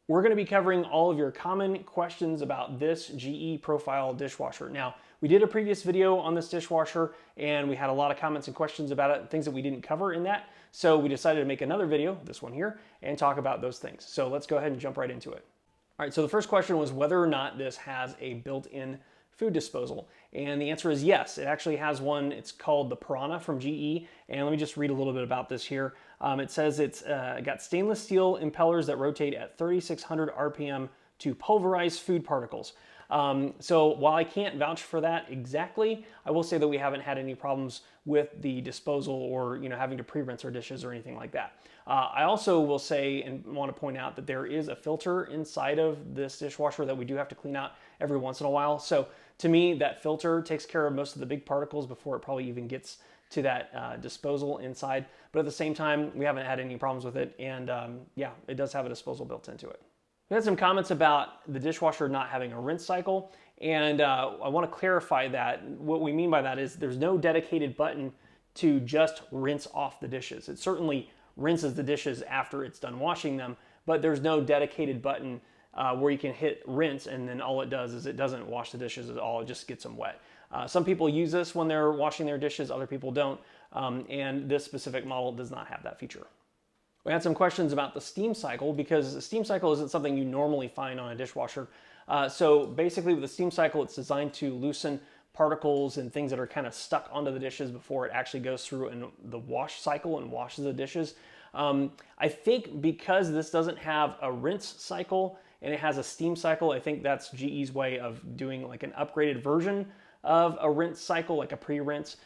We're going to be covering all of your common questions about this GE profile dishwasher. Now, we did a previous video on this dishwasher and we had a lot of comments and questions about it, things that we didn't cover in that. So we decided to make another video, this one here, and talk about those things. So let's go ahead and jump right into it. All right, so the first question was whether or not this has a built-in food disposal. And the answer is yes, it actually has one. It's called the Piranha from GE. And let me just read a little bit about this here. It says it's got stainless steel impellers that rotate at 3,600 RPM to pulverize food particles. So while I can't vouch for that exactly, I will say that we haven't had any problems with the disposal or having to pre-rinse our dishes or anything like that. I also will say and want to point out that there is a filter inside of this dishwasher that we do have to clean out every once in a while. So to me, that filter takes care of most of the big particles before it probably even gets to that disposal inside. But at the same time, we haven't had any problems with it. And yeah, it does have a disposal built into it. We had some comments about the dishwasher not having a rinse cycle. And I want to clarify that. What we mean by that is there's no dedicated button to just rinse off the dishes. It certainly rinses the dishes after it's done washing them, but there's no dedicated button where you can hit rinse and then all it does is it doesn't wash the dishes at all, it just gets them wet. Some people use this when they're washing their dishes, other people don't, and this specific model does not have that feature. We had some questions about the steam cycle because the steam cycle isn't something you normally find on a dishwasher. So basically with the steam cycle, it's designed to loosen particles and things that are kind of stuck onto the dishes before it actually goes through in the wash cycle and washes the dishes. I think because this doesn't have a rinse cycle and it has a steam cycle, I think that's GE's way of doing like an upgraded version of a rinse cycle, like a pre-rinse,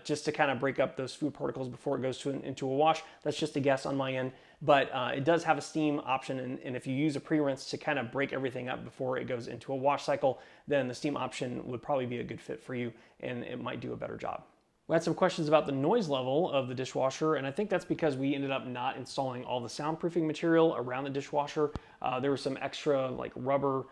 just to kind of break up those food particles before it goes into a wash. That's just a guess on my end, but it does have a steam option, and if you use a pre-rinse to kind of break everything up before it goes into a wash cycle, then the steam option would probably be a good fit for you, and it might do a better job. We had some questions about the noise level of the dishwasher, and I think that's because we ended up not installing all the soundproofing material around the dishwasher. There was some extra like rubber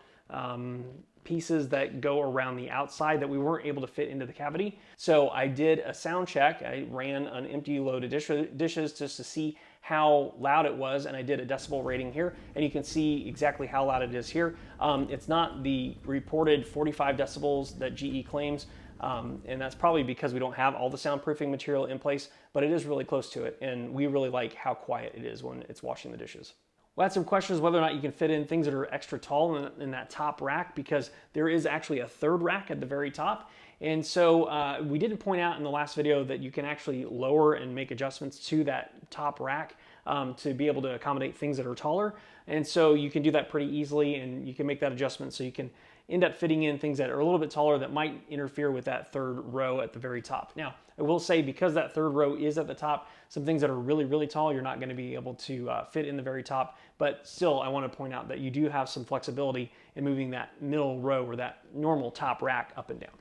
pieces that go around the outside that we weren't able to fit into the cavity. So I did a sound check. I ran an empty load of dishes just to see how loud it was, and I did a decibel rating here, and you can see exactly how loud it is here. It's not the reported 45 decibels that GE claims, and that's probably because we don't have all the soundproofing material in place, but it is really close to it, and we really like how quiet it is when it's washing the dishes. We had some questions whether or not you can fit in things that are extra tall in that top rack, because there is actually a third rack at the very top. And so we did point out in the last video that you can actually lower and make adjustments to that top rack to be able to accommodate things that are taller. And so you can do that pretty easily, and you can make that adjustment so you can end up fitting in things that are a little bit taller that might interfere with that third row at the very top. Now, I will say because that third row is at the top, some things that are really, really tall, you're not going to be able to fit in the very top. But still, I want to point out that you do have some flexibility in moving that middle row or that normal top rack up and down.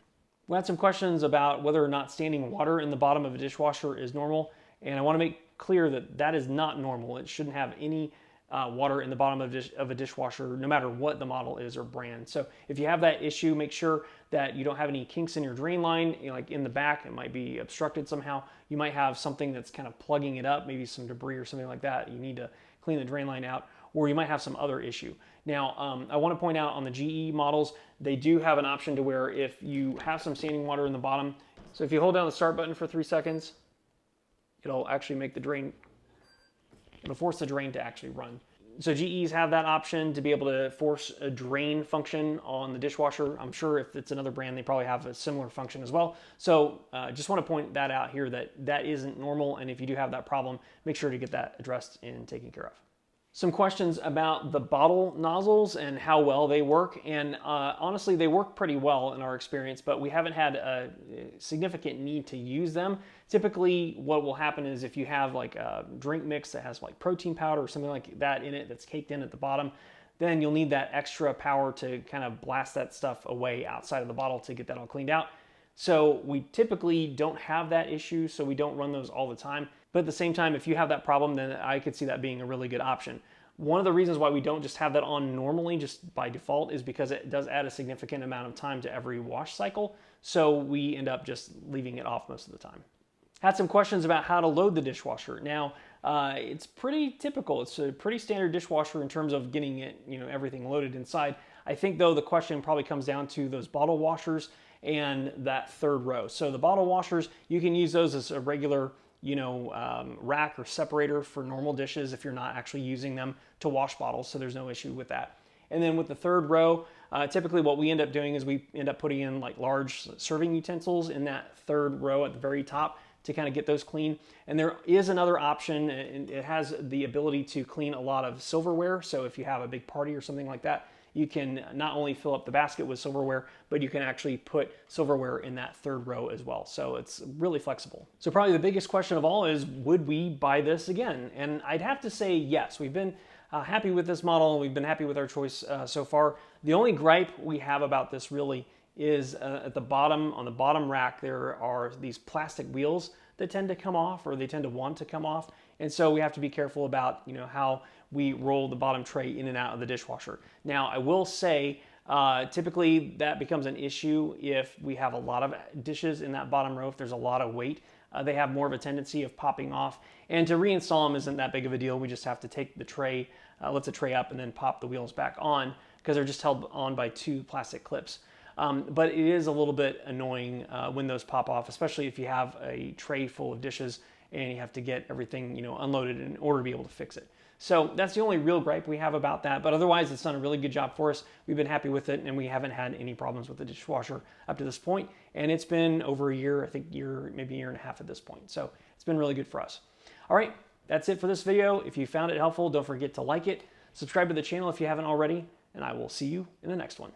We had some questions about whether or not standing water in the bottom of a dishwasher is normal. And I want to make clear that that is not normal. It shouldn't have any water in the bottom of a dishwasher, no matter what the model is or brand. So if you have that issue, make sure that you don't have any kinks in your drain line, like in the back, it might be obstructed somehow. You might have something that's kind of plugging it up, maybe some debris or something like that. You need to clean the drain line out, or you might have some other issue. Now, I want to point out on the GE models, they do have an option to where if you have some standing water in the bottom, so if you hold down the start button for 3 seconds, it'll actually make the drain, it'll force the drain to actually run. So GEs have that option to be able to force a drain function on the dishwasher. I'm sure if it's another brand, they probably have a similar function as well. So just want to point that out here that that isn't normal. And if you do have that problem, make sure to get that addressed and taken care of. Some questions about the bottle nozzles and how well they work. And honestly, they work pretty well in our experience, but we haven't had a significant need to use them. Typically, what will happen is if you have like a drink mix that has like protein powder or something like that in it that's caked in at the bottom, then you'll need that extra power to kind of blast that stuff away outside of the bottle to get that all cleaned out. So we typically don't have that issue, so we don't run those all the time. But at the same time, if you have that problem, then I could see that being a really good option. One of the reasons why we don't just have that on normally, just by default, is because it does add a significant amount of time to every wash cycle. So we end up just leaving it off most of the time. Had some questions about how to load the dishwasher. Now, it's pretty typical. It's a pretty standard dishwasher in terms of getting it, everything loaded inside. I think though the question probably comes down to those bottle washers and that third row. So the bottle washers, you can use those as a regular rack or separator for normal dishes if you're not actually using them to wash bottles, so there's no issue with that. And then with the third row, typically what we end up doing is we end up putting in like large serving utensils in that third row at the very top to kind of get those clean. And there is another option, and it has the ability to clean a lot of silverware. So if you have a big party or something like that, you can not only fill up the basket with silverware, but you can actually put silverware in that third row as well. So it's really flexible. So probably the biggest question of all is, would we buy this again? And I'd have to say yes. We've been happy with this model. We've been happy with our choice so far. The only gripe we have about this really is at the bottom, on the bottom rack, there are these plastic wheels that tend to come off, or they tend to want to come off. And so we have to be careful about how we roll the bottom tray in and out of the dishwasher. Now, I will say, typically that becomes an issue if we have a lot of dishes in that bottom row. If there's a lot of weight, they have more of a tendency of popping off. And to reinstall them isn't that big of a deal. We just have to take the tray, lift the tray up, and then pop the wheels back on, because they're just held on by two plastic clips. But it is a little bit annoying when those pop off, especially if you have a tray full of dishes and you have to get everything unloaded in order to be able to fix it. So that's the only real gripe we have about that, but otherwise it's done a really good job for us. We've been happy with it, and we haven't had any problems with the dishwasher up to this point. And it's been over a year, I think maybe a year and a half at this point. So it's been really good for us. All right, that's it for this video. If you found it helpful, don't forget to like it, subscribe to the channel if you haven't already, and I will see you in the next one.